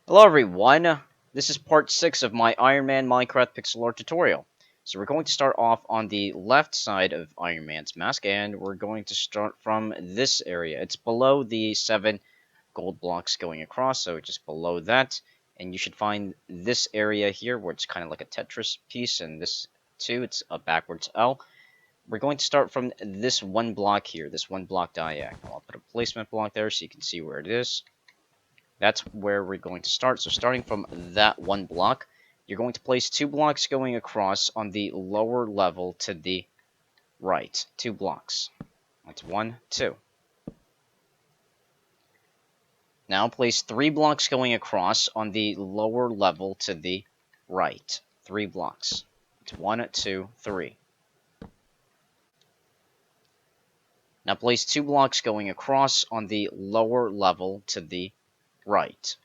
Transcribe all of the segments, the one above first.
Hello everyone, this is part 6 of my Iron Man Minecraft pixel art tutorial. So we're going to start off on the left side of Iron Man's mask, and we're going to start from this area. It's below the 7 gold blocks going across, so just below that. And you should find this area here, where it's kind of like a Tetris piece, and this too, it's a backwards L. We're going to start from this one block here, this one block diagonal. I'll put a placement block there so you can see where it is. That's where we're going to start. So starting from that one block, you're going to place 2 blocks going across on the lower level to the right. 2 blocks. That's 1, 2. Now place 3 blocks going across on the lower level to the right. 3 blocks. That's 1, 2, 3. Now place 2 blocks going across on the lower level to the right.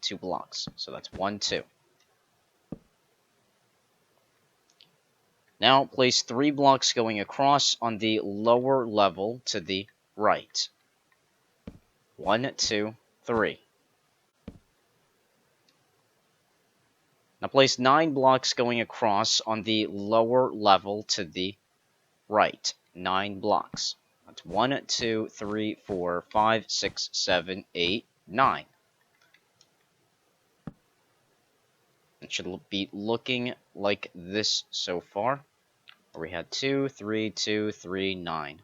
2 blocks. So that's 1, 2. Now place 3 blocks going across on the lower level to the right. 1, 2, 3. Now place 9 blocks going across on the lower level to the right. 9 blocks. That's 1, 2, 3, 4, 5, 6, 7, 8, 9. It should be looking like this so far. We had 2, 3, 2, 3, 9.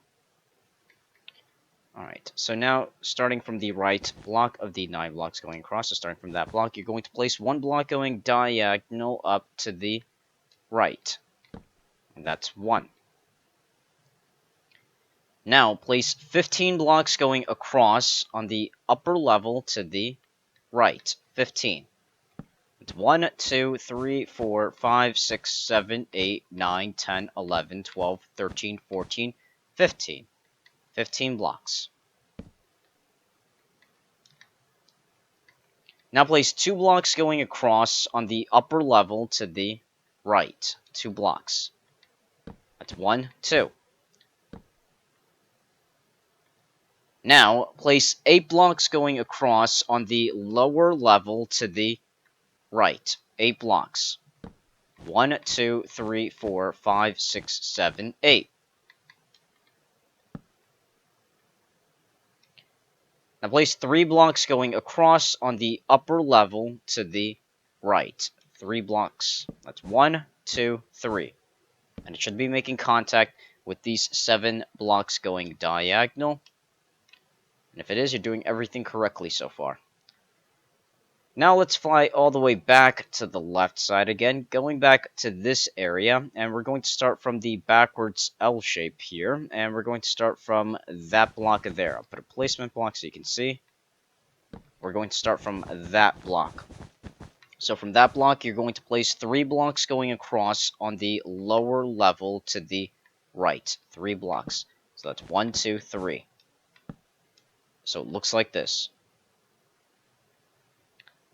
Alright, so now starting from the right block of the 9 blocks going across, so starting from that block, you're going to place 1 block going diagonal up to the right. And that's 1. Now place 15 blocks going across on the upper level to the right. 15. It's 1, 2, 3, 4, 5, 6, 7, 8, 9, 10, 11, 12, 13, 14, 15. 15 blocks. Now place 2 blocks going across on the upper level to the right. 2 blocks. That's 1, 2. Now place 8 blocks going across on the lower level to the right. 8 blocks. 1, 2, 3, 4, 5, 6, 7, 8. Now place 3 blocks going across on the upper level to the right. 3 blocks. That's 1, 2, 3. And it should be making contact with these 7 blocks going diagonal. And if it is, you're doing everything correctly so far. Now let's fly all the way back to the left side again, going back to this area, and we're going to start from the backwards L shape here, and we're going to start from that block there. I'll put a placement block so you can see. We're going to start from that block. So from that block, you're going to place 3 blocks going across on the lower level to the right. 3 blocks. So that's 1, 2, 3. So it looks like this.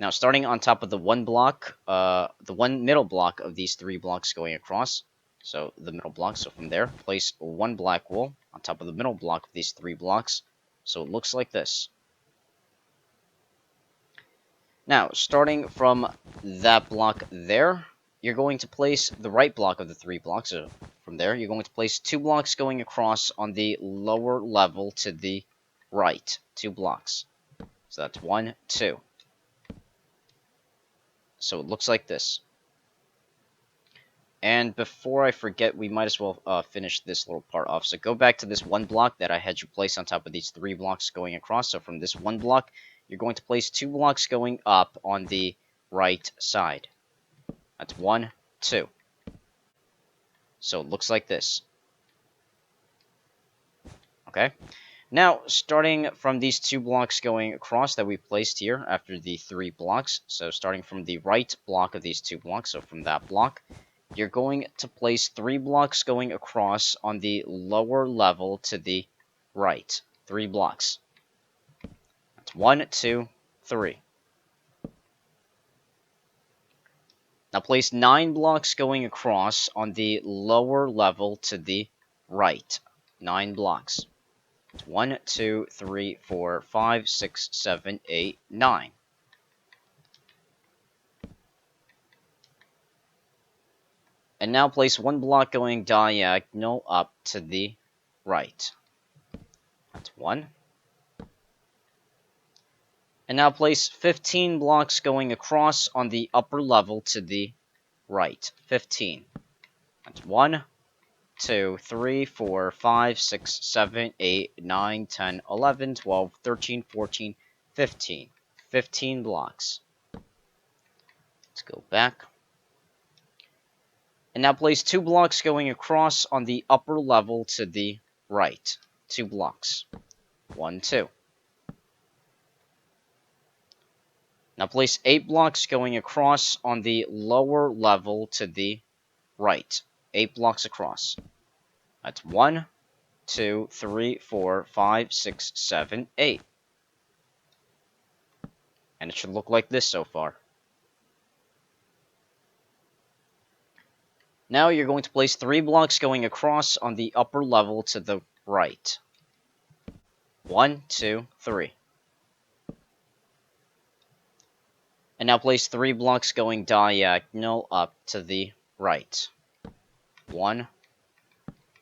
Now, starting on top of the one block, the one middle block of these 3 blocks going across, so the middle block, so from there, place 1 black wool on top of the middle block of these 3 blocks, so it looks like this. Now, starting from that block there, you're going to place the right block of the 3 blocks, so from there, you're going to place 2 blocks going across on the lower level to the right, 2 blocks. So that's 1, 2. So it looks like this. And before I forget, we might as well finish this little part off. So go back to this 1 block that I had you place on top of these 3 blocks going across. So from this 1 block, you're going to place 2 blocks going up on the right side. That's 1, 2. So it looks like this. Okay. Now, starting from these 2 blocks going across that we placed here after the 3 blocks, so starting from the right block of these 2 blocks, so from that block, you're going to place 3 blocks going across on the lower level to the right. 3 blocks. That's 1, 2, 3. Now place 9 blocks going across on the lower level to the right. 9 blocks. 1, 2, 3, 4, 5, 6, 7, 8, 9. And now place one block going diagonal up to the right. That's one. And now place 15 blocks going across on the upper level to the right. 15. That's 1, 2, 3, 4, 5, 6, 7, 8, 9, 10, 11, 12, 13, 14, 15. 15 blocks. Let's go back. And now place 2 blocks going across on the upper level to the right. 2 blocks. 1, 2. Now place 8 blocks going across on the lower level to the right. 8 blocks across. That's 1, 2, 3, 4, 5, 6, 7, 8. And it should look like this so far. Now you're going to place 3 blocks going across on the upper level to the right. 1, 2, 3. And now place 3 blocks going diagonal up to the right. 1,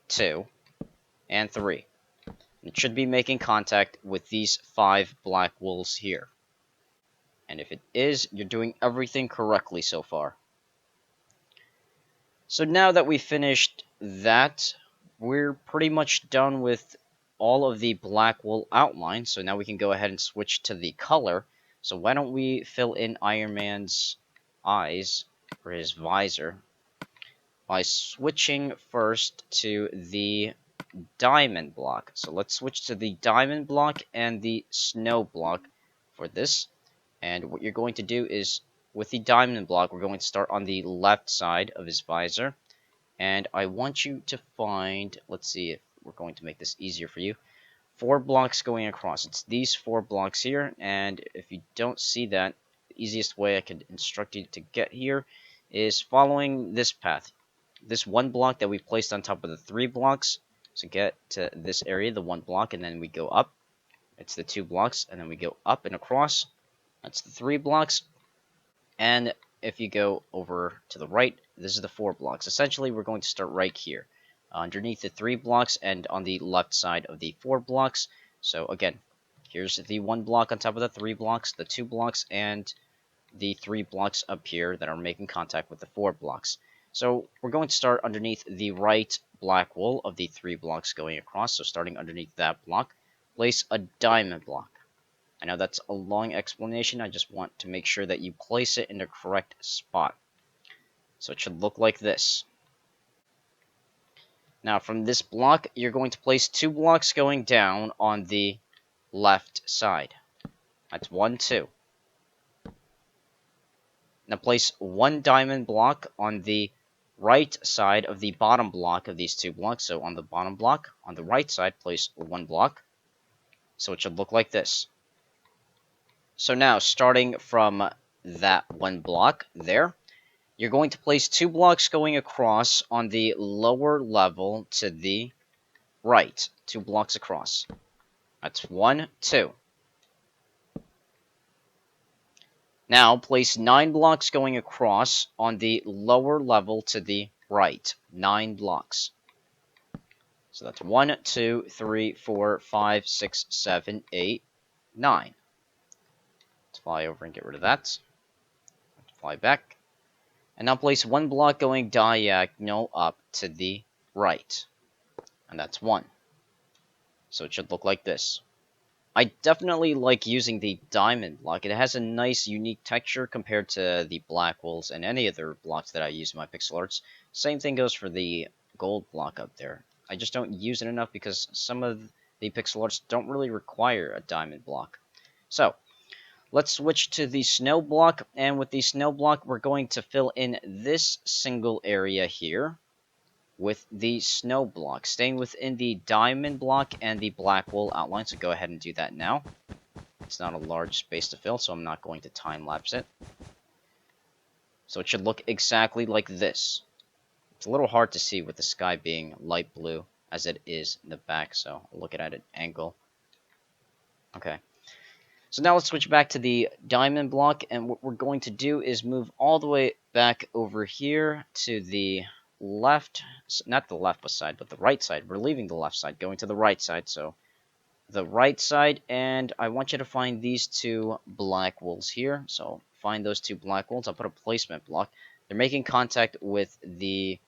2, and 3. It should be making contact with these 5 black wools here. And if it is, you're doing everything correctly so far. So now that we finished that, we're pretty much done with all of the black wool outline. So now we can go ahead and switch to the color. So why don't we fill in Iron Man's eyes, or his visor, by switching first to the diamond block. So let's switch to the diamond block and the snow block for this. And what you're going to do is, with the diamond block, we're going to start on the left side of his visor. And I want you to find, let's see if we're going to make this easier for you, 4 blocks going across. It's these 4 blocks here, and if you don't see that, the easiest way I could instruct you to get here is following this path. This 1 block that we placed on top of the 3 blocks. So get to this area, the 1 block, and then we go up. It's the 2 blocks, and then we go up and across. That's the 3 blocks. And if you go over to the right, this is the 4 blocks. Essentially, we're going to start right here, underneath the 3 blocks and on the left side of the 4 blocks. So again, here's the 1 block on top of the 3 blocks, the 2 blocks, and the 3 blocks up here that are making contact with the 4 blocks. So we're going to start underneath the right black wool of the 3 blocks going across. So starting underneath that block, place a diamond block. I know that's a long explanation. I just want to make sure that you place it in the correct spot. So it should look like this. Now from this block, you're going to place 2 blocks going down on the left side. That's 1, 2. Now place 1 diamond block on the right side of the bottom block of these 2 blocks. So on the bottom block, on the right side, place 1 block. So it should look like this. So now, starting from that 1 block there, you're going to place 2 blocks going across on the lower level to the right. 2 blocks across. That's 1, 2. Now, place 9 blocks going across on the lower level to the right. 9 blocks. So that's 1, 2, 3, 4, 5, 6, 7, 8, 9. Let's fly over and get rid of that. Fly back. And now place 1 block going diagonal up to the right. And that's 1. So it should look like this. I definitely like using the diamond block. It has a nice, unique texture compared to the black wools and any other blocks that I use in my pixel arts. Same thing goes for the gold block up there. I just don't use it enough because some of the pixel arts don't really require a diamond block. So, let's switch to the snow block, and with the snow block, we're going to fill in this single area here with the snow block, staying within the diamond block and the black wool outline, so go ahead and do that now. It's not a large space to fill, so I'm not going to time-lapse it. So it should look exactly like this. It's a little hard to see with the sky being light blue, as it is in the back, so I'll look at it at an angle. Okay. So now let's switch back to the diamond block, and what we're going to do is move all the way back over here to the left, not the left side, but the right side. We're leaving the left side, going to the right side, so the right side, and I want you to find these two black walls here. So find those two black walls. I'll put a placement block. They're making contact with the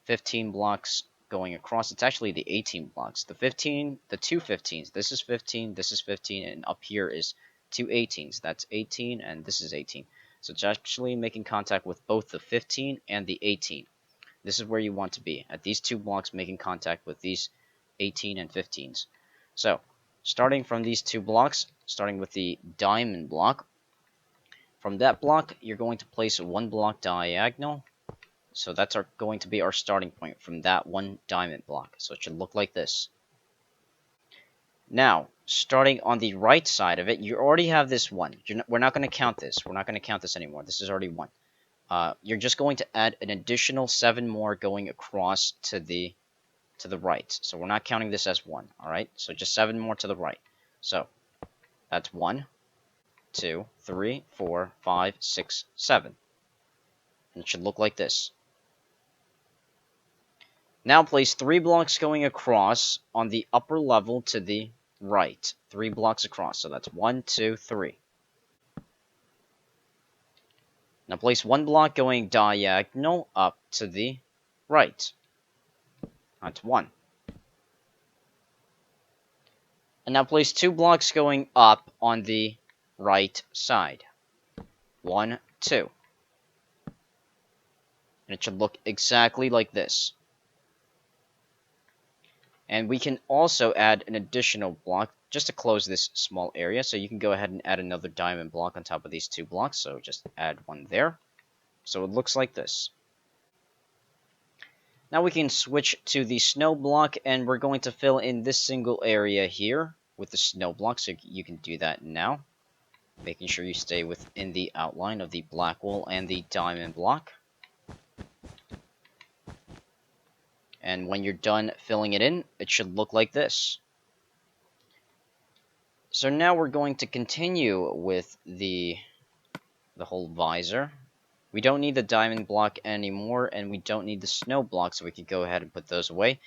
15 blocks going across. It's actually the 18 blocks. The two 15s. This is 15, this is 15, and up here is two 18s. That's 18, and this is 18. So it's actually making contact with both the 15 and the 18. This is where you want to be, at these two blocks making contact with these 18 and 15s. So, starting from these two blocks, starting with the diamond block, from that block, you're going to place one block diagonal. So that's going to be our starting point from that one diamond block. So it should look like this. Now, starting on the right side of it, you already have this one. We're not going to count this. We're not going to count this anymore. This is already one. You're just going to add an additional 7 more going across to the right. So we're not counting this as 1. All right. So just 7 more to the right. So that's 1, 2, 3, 4, 5, 6, 7. And it should look like this. Now place 3 blocks going across on the upper level to the right. 3 blocks across. So that's 1, 2, 3. Now place 1 block going diagonal up to the right. That's 1. And now place 2 blocks going up on the right side. 1, 2. And it should look exactly like this. And we can also add an additional block just to close this small area. So you can go ahead and add another diamond block on top of these 2 blocks. So just add one there. So it looks like this. Now we can switch to the snow block, and we're going to fill in this single area here with the snow block. So you can do that now, making sure you stay within the outline of the black wall and the diamond block. And when you're done filling it in, it should look like this. So now we're going to continue with the whole visor. We don't need the diamond block anymore, and we don't need the snow block, so we can go ahead and put those away.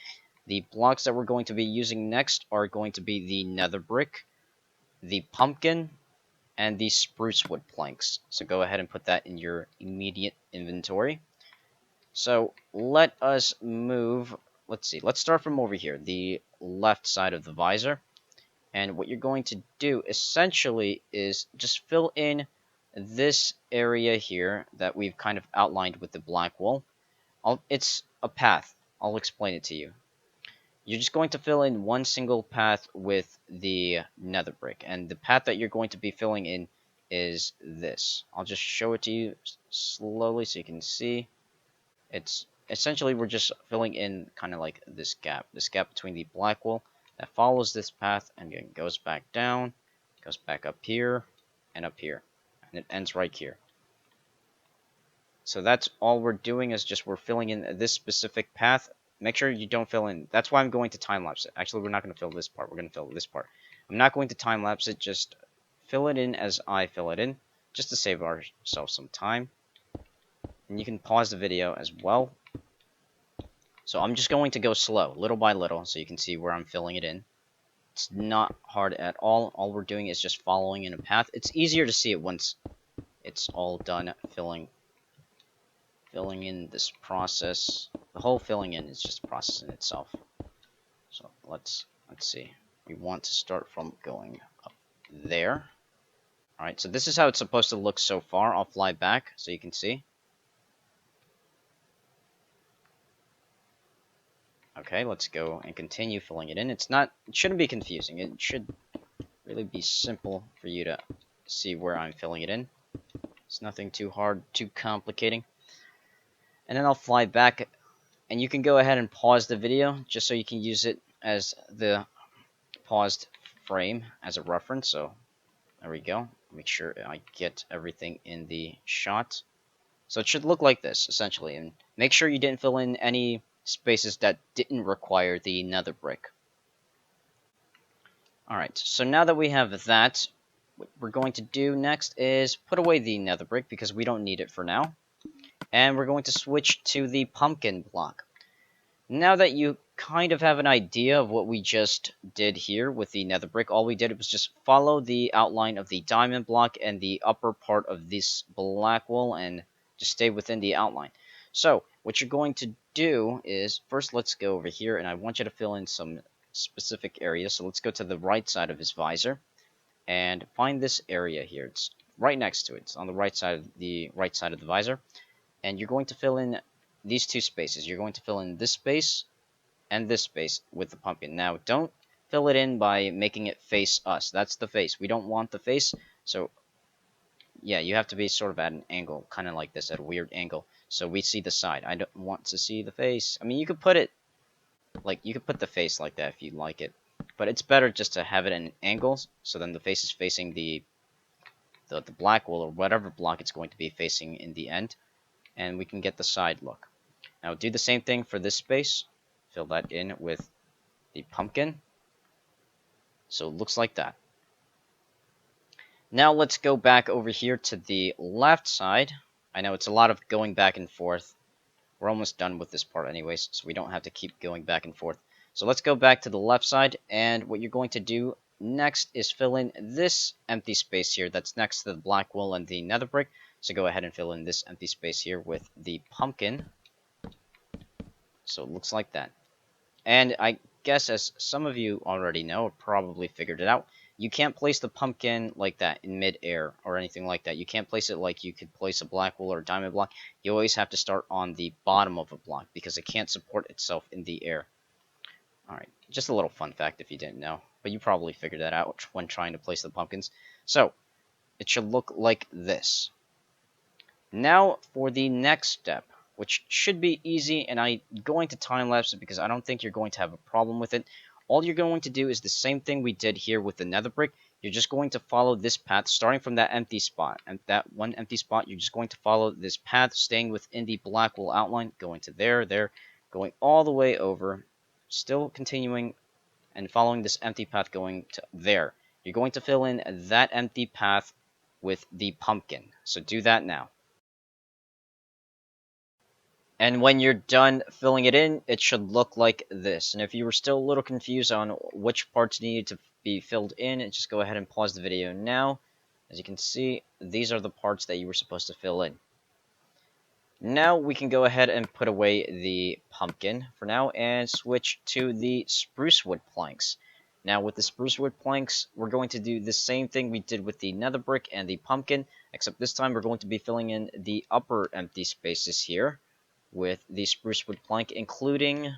The blocks that we're going to be using next are going to be the nether brick, the pumpkin, and the spruce wood planks. So go ahead and put that in your immediate inventory. So let us move, let's see, let's start from over here, the left side of the visor. And what you're going to do essentially is just fill in this area here that we've kind of outlined with the black wool. It's a path. I'll explain it to you. You're just going to fill in one single path with the nether brick. And the path that you're going to be filling in is this. I'll just show it to you slowly so you can see. It's essentially we're just filling in kind of like this gap between the black wool that follows this path and then goes back down, goes back up here, and up here. And it ends right here. So that's all we're doing, is just we're filling in this specific path. Make sure you don't fill in. That's why I'm going to time-lapse it. Actually, we're not going to fill this part. We're going to fill this part. I'm not going to time-lapse it. Just fill it in as I fill it in, just to save ourselves some time. And you can pause the video as well. So I'm just going to go slow, little by little, so you can see where I'm filling it in. It's not hard at all. All we're doing is just following in a path. It's easier to see it once it's all done filling in this process. The whole filling in is just a process in itself. So let's see. We want to start from going up there. Alright, so this is how it's supposed to look so far. I'll fly back so you can see. Okay, let's go and continue filling it in. It shouldn't be confusing. It should really be simple for you to see where I'm filling it in. It's nothing too hard, too complicating. And then I'll fly back, and you can go ahead and pause the video just so you can use it as the paused frame as a reference. So there we go. Make sure I get everything in the shot. So it should look like this, essentially. And make sure you didn't fill in any spaces that didn't require the nether brick. Alright, so now that we have that, what we're going to do next is put away the nether brick because we don't need it for now. And we're going to switch to the pumpkin block. Now that you kind of have an idea of what we just did here with the nether brick, all we did was just follow the outline of the diamond block and the upper part of this black wool and just stay within the outline. So what you're going to do is, first let's go over here and I want you to fill in some specific areas. So let's go to the right side of his visor and find this area here. It's right next to it. It's on the right side of the visor. And you're going to fill in these two spaces. You're going to fill in this space and this space with the pumpkin. Now, don't fill it in by making it face us. That's the face. We don't want the face, so yeah, you have to be sort of at an angle, kind of like this, at a weird angle, so we see the side. I don't want to see the face. I mean, you could put it, like, you could put the face like that if you like it, but it's better just to have it in angles, so then the face is facing the black wool, or whatever block it's going to be facing in the end, and we can get the side look. Now, do the same thing for this space. Fill that in with the pumpkin. So it looks like that. Now let's go back over here to the left side. I know it's a lot of going back and forth. We're almost done with this part anyways, so we don't have to keep going back and forth. So let's go back to the left side, and what you're going to do next is fill in this empty space here that's next to the black wool and the nether brick. So go ahead and fill in this empty space here with the pumpkin. So it looks like that. And I guess, as some of you already know, or probably figured it out, you can't place the pumpkin like that in mid-air or anything like that. You can't place it like you could place a black wool or a diamond block. You always have to start on the bottom of a block because it can't support itself in the air. Alright, just a little fun fact if you didn't know, but you probably figured that out when trying to place the pumpkins. So, it should look like this. Now, for the next step, which should be easy, and I'm going to time-lapse it because I don't think you're going to have a problem with it. All you're going to do is the same thing we did here with the nether brick. You're just going to follow this path, starting from that empty spot. And that one empty spot, you're just going to follow this path, staying within the black wool outline, going to there, going all the way over, still continuing and following this empty path going to there. You're going to fill in that empty path with the pumpkin. So do that now. And when you're done filling it in, it should look like this. And if you were still a little confused on which parts needed to be filled in, just go ahead and pause the video now. As you can see, these are the parts that you were supposed to fill in. Now we can go ahead and put away the pumpkin for now and switch to the spruce wood planks. Now with the spruce wood planks, we're going to do the same thing we did with the nether brick and the pumpkin, except this time we're going to be filling in the upper empty spaces here with the spruce wood plank, including,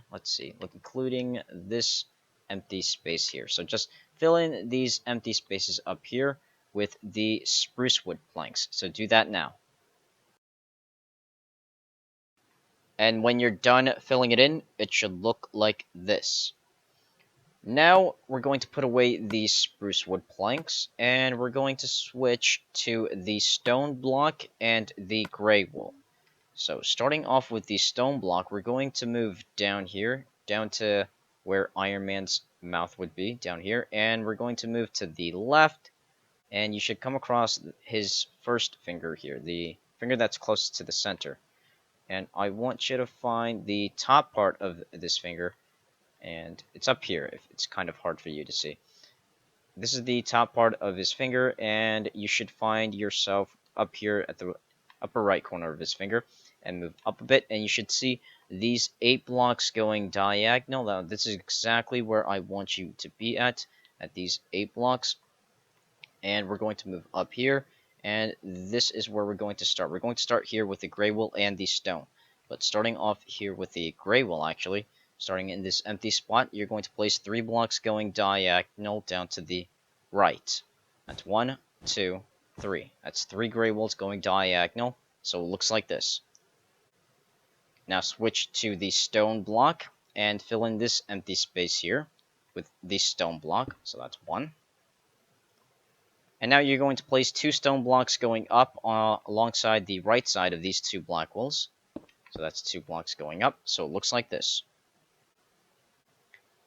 including this empty space here. So just fill in these empty spaces up here with the spruce wood planks. So do that now. And when you're done filling it in, it should look like this. Now we're going to put away the spruce wood planks, and we're going to switch to the stone block and the gray wool. So starting off with the stone block, we're going to move down here, down to where Iron Man's mouth would be, down here, and we're going to move to the left, and you should come across his first finger here, the finger that's closest to the center. And I want you to find the top part of this finger, and it's up here, if it's kind of hard for you to see. This is the top part of his finger, and you should find yourself up here at the upper right corner of his finger, and move up a bit, and you should see these 8 blocks going diagonal. Now, this is exactly where I want you to be at these 8 blocks. And we're going to move up here, and this is where we're going to start. We're going to start here with the gray wool and the stone. But starting off here with the gray wool, actually, starting in this empty spot, you're going to place 3 blocks going diagonal down to the right. That's 1, 2, 3. That's 3 gray wools going diagonal, so it looks like this. Now switch to the stone block and fill in this empty space here with the stone block. So that's 1. And now you're going to place 2 stone blocks going up alongside the right side of these 2 black wools. So that's 2 blocks going up. So it looks like this.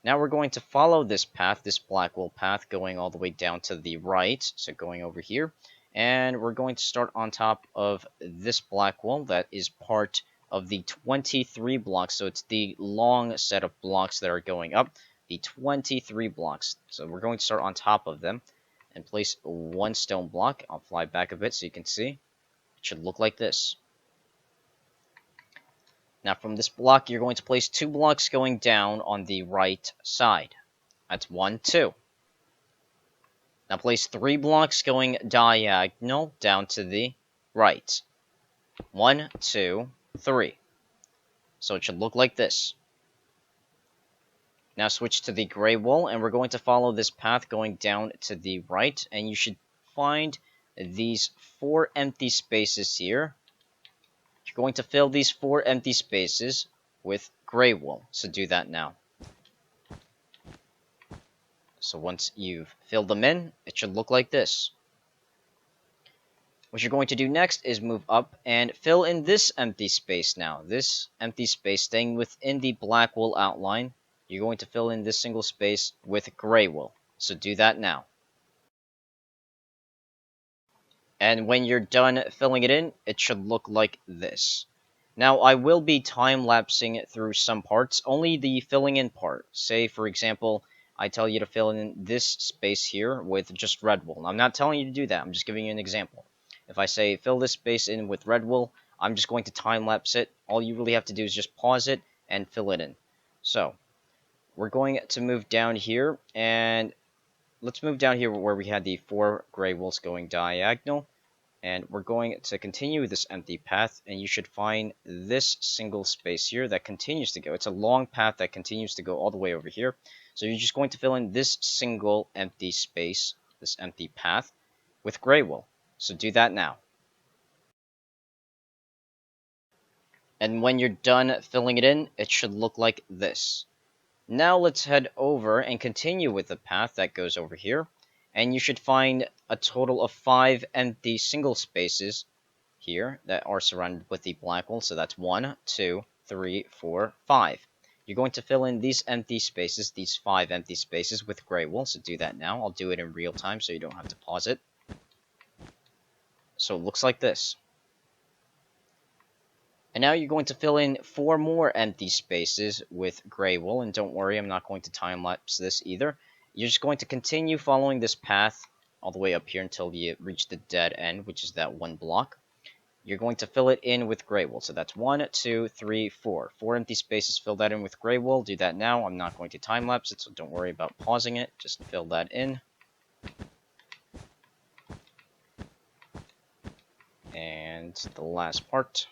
Now we're going to follow this path, this black wool path, going all the way down to the right. So going over here. And we're going to start on top of this black wall that is part of the 23 blocks. So it's the long set of blocks that are going up, the 23 blocks. So we're going to start on top of them and place one stone block. I'll fly back a bit so you can see. It should look like this. Now from this block, you're going to place 2 blocks going down on the right side. That's 1, 2. Now place 3 blocks going diagonal down to the right. 1, 2, 3. So it should look like this. Now switch to the gray wall, and we're going to follow this path going down to the right, and you should find these 4 empty spaces here. You're going to fill these 4 empty spaces with gray wool, so do that now. So once you've filled them in, it should look like this. What you're going to do next is move up and fill in this empty space now. This empty space staying within the black wool outline. You're going to fill in this single space with gray wool. So do that now. And when you're done filling it in, it should look like this. Now, I will be time-lapsing through some parts, only the filling in part. Say, for example, I tell you to fill in this space here with just red wool. I'm not telling you to do that, I'm just giving you an example. If I say fill this space in with red wool, I'm just going to time-lapse it. All you really have to do is just pause it and fill it in. So, we're going to move down here, and let's move down here where we had the 4 gray wools going diagonal. And we're going to continue this empty path, and you should find this single space here that continues to go. It's a long path that continues to go all the way over here. So you're just going to fill in this single empty space, this empty path, with gray wool. So do that now. And when you're done filling it in, it should look like this. Now let's head over and continue with the path that goes over here. And you should find a total of 5 empty single spaces here that are surrounded with the black wool. So that's 1, 2, 3, 4, 5. You're going to fill in these empty spaces, these 5 empty spaces, with gray wool. So do that now. I'll do it in real time so you don't have to pause it. So it looks like this. And now you're going to fill in 4 more empty spaces with gray wool. And don't worry, I'm not going to time-lapse this either. You're just going to continue following this path all the way up here until you reach the dead end, which is that 1 block. You're going to fill it in with gray wool. So that's 1, 2, 3, 4. 4 empty spaces, fill that in with gray wool. Do that now. I'm not going to time-lapse it, so don't worry about pausing it. Just fill that in. And the last part.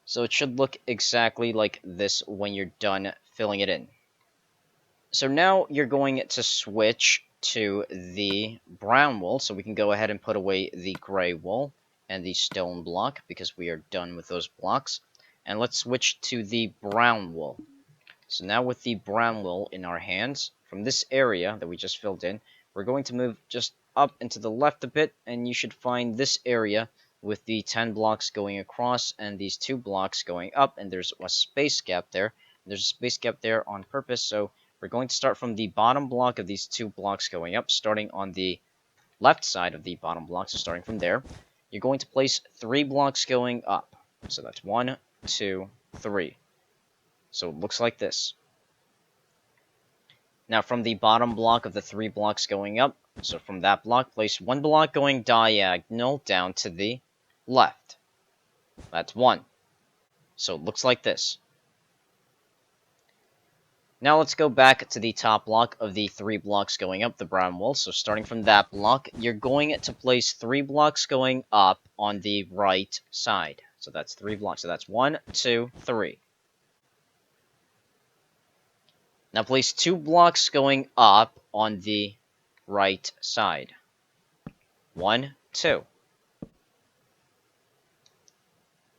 So it should look exactly like this when you're done filling it in. So now you're going to switch to the brown wool, so we can go ahead and put away the gray wool and the stone block, because we are done with those blocks. And let's switch to the brown wool. So now with the brown wool in our hands, from this area that we just filled in, we're going to move just up and to the left a bit, and you should find this area with the 10 blocks going across and these 2 blocks going up, and there's a space gap there. There's a space gap there on purpose, so we're going to start from the bottom block of these 2 blocks going up, starting on the left side of the bottom block, so starting from there. You're going to place 3 blocks going up. So that's 1, 2, 3. So it looks like this. Now from the bottom block of the 3 blocks going up, so from that block, place 1 block going diagonal down to the left. That's 1. So it looks like this. Now let's go back to the top block of the 3 blocks going up, the brown wool. So starting from that block, you're going to place 3 blocks going up on the right side. So that's 3 blocks. So that's 1, 2, 3. Now place 2 blocks going up on the right side. 1, 2.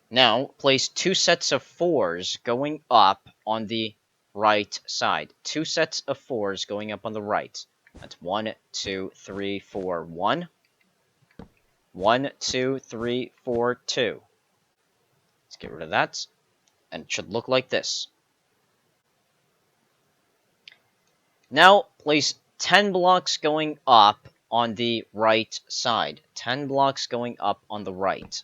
Now place 2 sets of 4s going up on the right side. 2 sets of 4s going up on the right. That's 1, 2, 3, 4, 1. 1, 2, 3, 4, 2. Let's get rid of that. And it should look like this. Now place 10 blocks going up on the right side. 10 blocks going up on the right.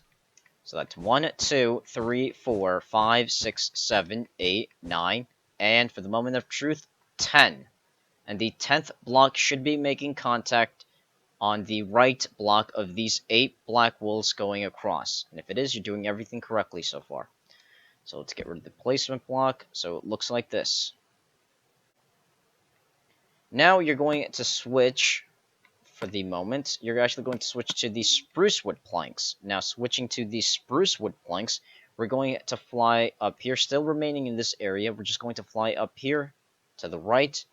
So that's 1, 2, 3, 4, 5, 6, 7, 8, 9, and for the moment of truth, 10. And the 10th block should be making contact on the right block of these 8 black walls going across. And if it is, you're doing everything correctly so far. So let's get rid of the placement block. So it looks like this. Now you're going to switch, for the moment, you're actually going to switch to the spruce wood planks. Now switching to the spruce wood planks, we're going to fly up here, still remaining in this area. We're just going to fly up here to the right,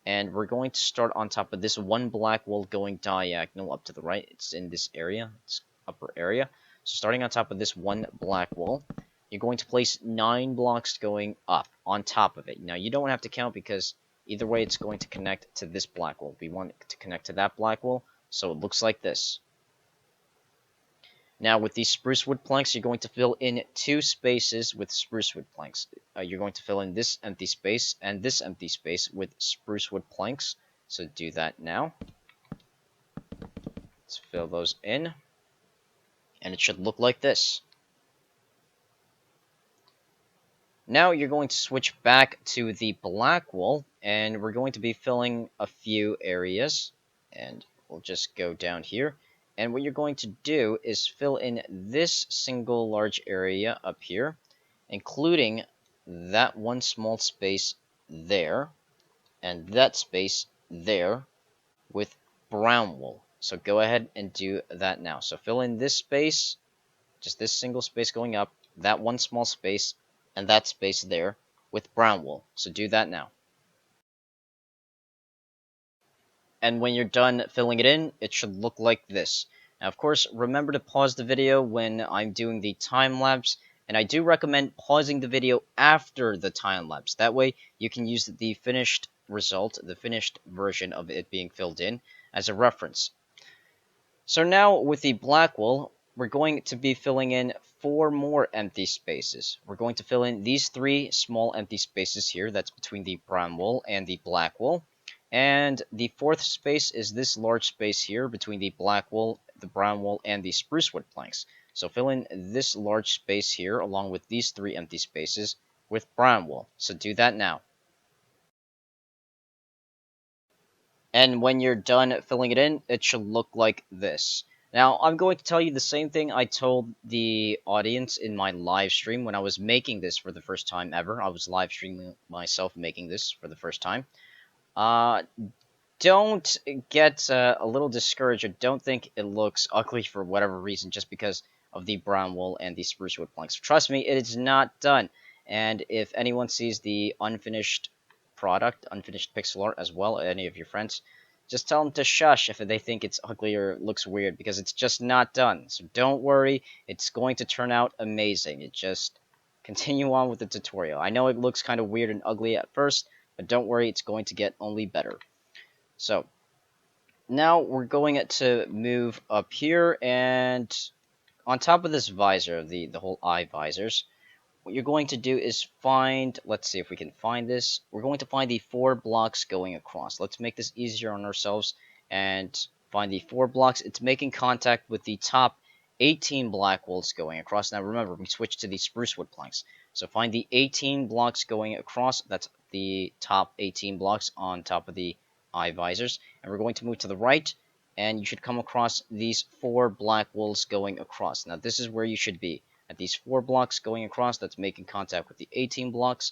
and we're going to start on top of this one black wall going diagonal up to the right. It's in this area, this upper area. So starting on top of this one black wall, you're going to place 9 blocks going up on top of it. Now you don't have to count because either way it's going to connect to this black wall. We want it to connect to that black wall, so it looks like this. Now with these spruce wood planks, you're going to fill in 2 spaces with spruce wood planks. You're going to fill in this empty space and this empty space with spruce wood planks. So do that now. Let's fill those in. And it should look like this. Now you're going to switch back to the black wall, and we're going to be filling a few areas. And we'll just go down here. And what you're going to do is fill in this single large area up here, including that one small space there, and that space there, with brown wool. So go ahead and do that now. So fill in this space, just this single space going up, that one small space, and that space there, with brown wool. So do that now. And when you're done filling it in, it should look like this. Now, of course, remember to pause the video when I'm doing the time-lapse, and I do recommend pausing the video after the time-lapse. That way, you can use the finished result, the finished version of it being filled in, as a reference. So now, with the black wool, we're going to be filling in 4 more empty spaces. We're going to fill in these 3 small empty spaces here, that's between the brown wool and the black wool. And the 4th space is this large space here between the black wool, the brown wool, and the spruce wood planks. So fill in this large space here along with these 3 empty spaces with brown wool. So do that now. And when you're done filling it in, it should look like this. Now, I'm going to tell you the same thing I told the audience in my live stream when I was making this for the first time ever. I was live streaming myself making this for the first time. Don't get a little discouraged or don't think it looks ugly for whatever reason just because of the brown wool and the spruce wood planks. Trust me, it is not done. And if anyone sees the unfinished product, unfinished pixel art as well, any of your friends, just tell them to shush if they think it's ugly or looks weird because it's just not done. So don't worry, it's going to turn out amazing. It just continue on with the tutorial. I know it looks kind of weird and ugly at first, but don't worry, it's going to get only better. So, now we're going to move up here, and on top of this visor, the whole eye visors, what you're going to do is find, let's see if we can find this, we're going to find the 4 blocks going across. Let's make this easier on ourselves and find the 4 blocks. It's making contact with the top 18 black walls going across. Now remember, we switched to the spruce wood planks. So find the 18 blocks going across. That's the top 18 blocks on top of the eye visors. And we're going to move to the right, and you should come across these 4 black walls going across. Now this is where you should be. At these 4 blocks going across, that's making contact with the 18 blocks.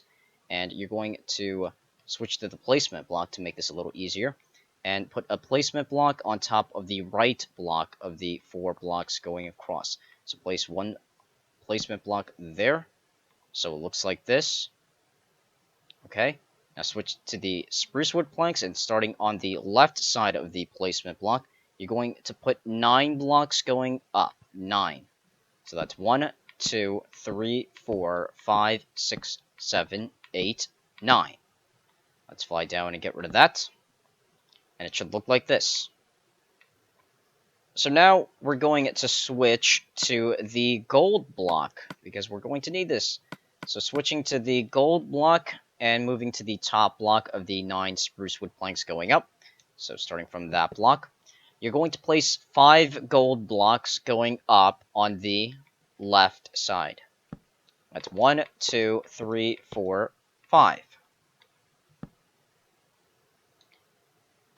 And you're going to switch to the placement block to make this a little easier. And put a placement block on top of the right block of the 4 blocks going across. So place 1 placement block there. So it looks like this. Okay. Now switch to the spruce wood planks, and starting on the left side of the placement block, you're going to put 9 blocks going up. 9. So that's 1, 2, 3, 4, 5, 6, 7, 8, 9. Let's fly down and get rid of that. And it should look like this. So now we're going to switch to the gold block, because we're going to need this. So switching to the gold block and moving to the top block of the 9 spruce wood planks going up. So starting from that block, you're going to place 5 gold blocks going up on the left side. That's 1, 2, 3, 4, 5.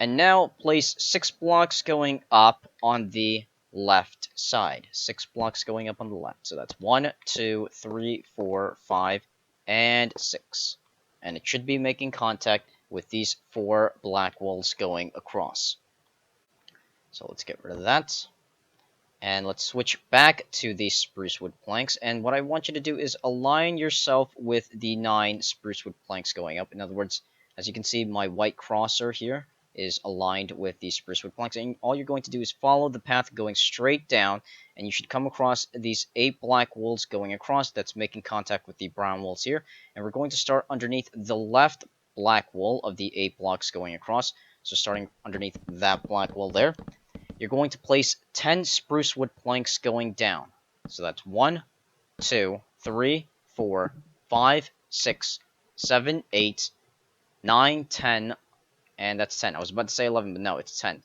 And now place 6 blocks going up on the left side. 6 blocks going up on the left. So that's 1, 2, 3, 4, 5, and 6. And it should be making contact with these 4 black walls going across. So let's get rid of that. And let's switch back to the spruce wood planks. And what I want you to do is align yourself with the 9 spruce wood planks going up. In other words, as you can see, my white crosser here is aligned with the spruce wood planks. And all you're going to do is follow the path going straight down. And you should come across these 8 black walls going across. That's making contact with the brown walls here. And we're going to start underneath the left black wall of the 8 blocks going across. So starting underneath that black wall there. You're going to place 10 spruce wood planks going down. So that's 1, 2, 3, 4, 5, 6, 7, 8, 9, 10, and that's 10. I was about to say 11, but no, it's 10.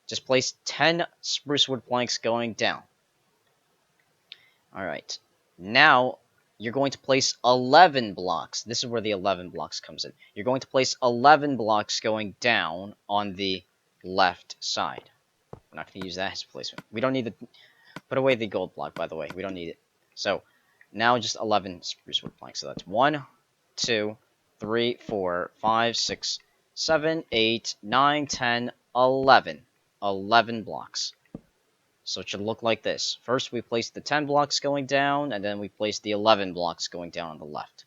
Just place 10 spruce wood planks going down. Alright. Now, you're going to place 11 blocks. This is where the 11 blocks comes in. You're going to place 11 blocks going down on the left side. I'm not going to use that as placement. We don't need to put away the gold block, by the way. We don't need it. So, now just 11 spruce wood planks. So that's 1, 2, 3, 4, 5, 6, 7, 8, 9, 10, 11. 11 blocks. So it should look like this. First, we place the 10 blocks going down, and then we place the 11 blocks going down on the left.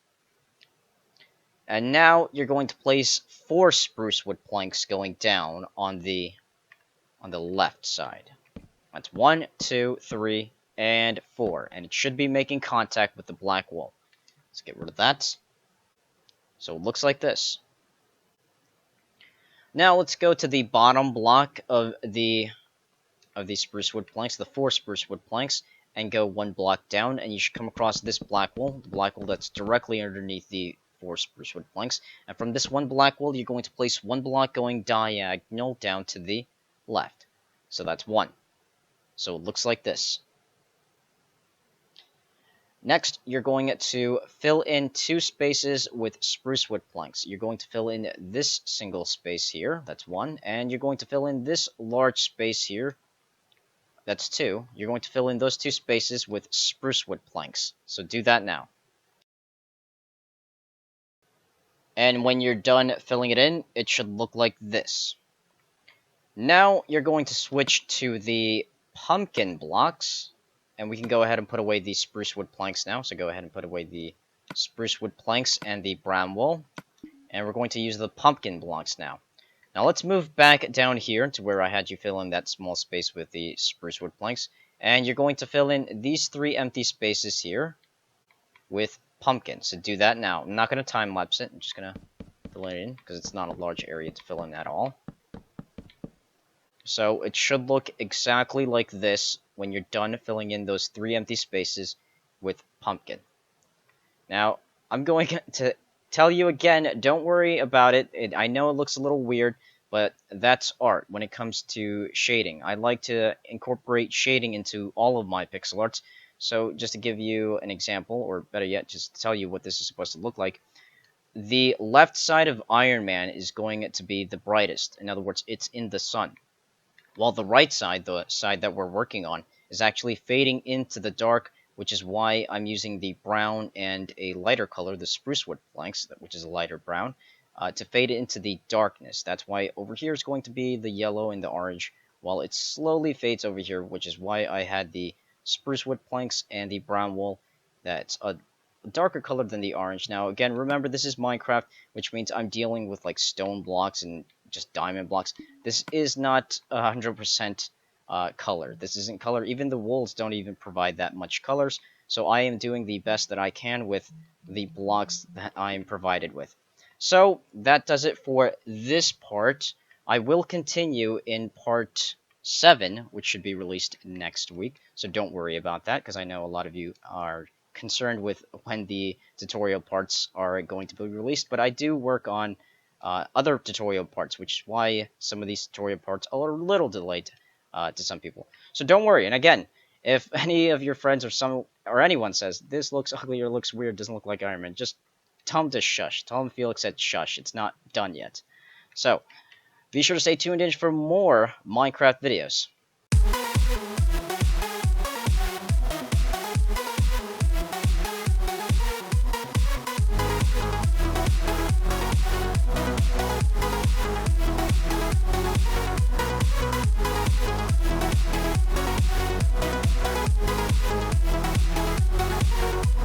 And now, you're going to place 4 spruce wood planks going down on the left side. That's 1, 2, 3, and 4. And it should be making contact with the black wall. Let's get rid of that. So it looks like this. Now let's go to the bottom block of the spruce wood planks, the 4 spruce wood planks, and go 1 block down, and you should come across this black wall, the black wall that's directly underneath the 4 spruce wood planks. And from this 1 black wall, you're going to place 1 block going diagonal down to the left. So that's 1. So it looks like this. Next, you're going to fill in 2 spaces with spruce wood planks. You're going to fill in this single space here, that's 1, and you're going to fill in this large space here, that's 2. You're going to fill in those 2 spaces with spruce wood planks. So do that now. And when you're done filling it in, it should look like this. Now you're going to switch to the pumpkin blocks, and we can go ahead and put away the spruce wood planks now. So go ahead and put away the spruce wood planks and the brown wool, and we're going to use the pumpkin blocks now. Now let's move back down here to where I had you fill in that small space with the spruce wood planks, and you're going to fill in these 3 empty spaces here with pumpkin. So do that now. I'm not going to time lapse it. I'm just going to fill it in because it's not a large area to fill in at all. So it should look exactly like this when you're done filling in those 3 empty spaces with pumpkin. Now, I'm going to tell you again, don't worry about it. I know it looks a little weird, but that's art when it comes to shading. I like to incorporate shading into all of my pixel arts. So just to give you an example, or better yet, just to tell you what this is supposed to look like, the left side of Iron Man is going to be the brightest. In other words, it's in the sun. While the right side, the side that we're working on, is actually fading into the dark, which is why I'm using the brown and a lighter color, the spruce wood planks, which is a lighter brown, to fade it into the darkness. That's why over here is going to be the yellow and the orange, while it slowly fades over here, which is why I had the spruce wood planks and the brown wool that's a darker color than the orange. Now, again, remember, this is Minecraft, which means I'm dealing with, like, stone blocks and just diamond blocks. This is not 100% color. This isn't color. Even the wools don't even provide that much colors, so I am doing the best that I can with the blocks that I am provided with. So, that does it for this part. I will continue in part 7, which should be released next week, so don't worry about that, because I know a lot of you are concerned with when the tutorial parts are going to be released, but I do work on other tutorial parts, which is why some of these tutorial parts are a little delayed. to some people. So don't worry. And again, if any of your friends or anyone says this looks ugly or looks weird, doesn't look like Iron Man, just tell them to shush. Tell them Felix said shush. It's not done yet. So be sure to stay tuned in for more Minecraft videos.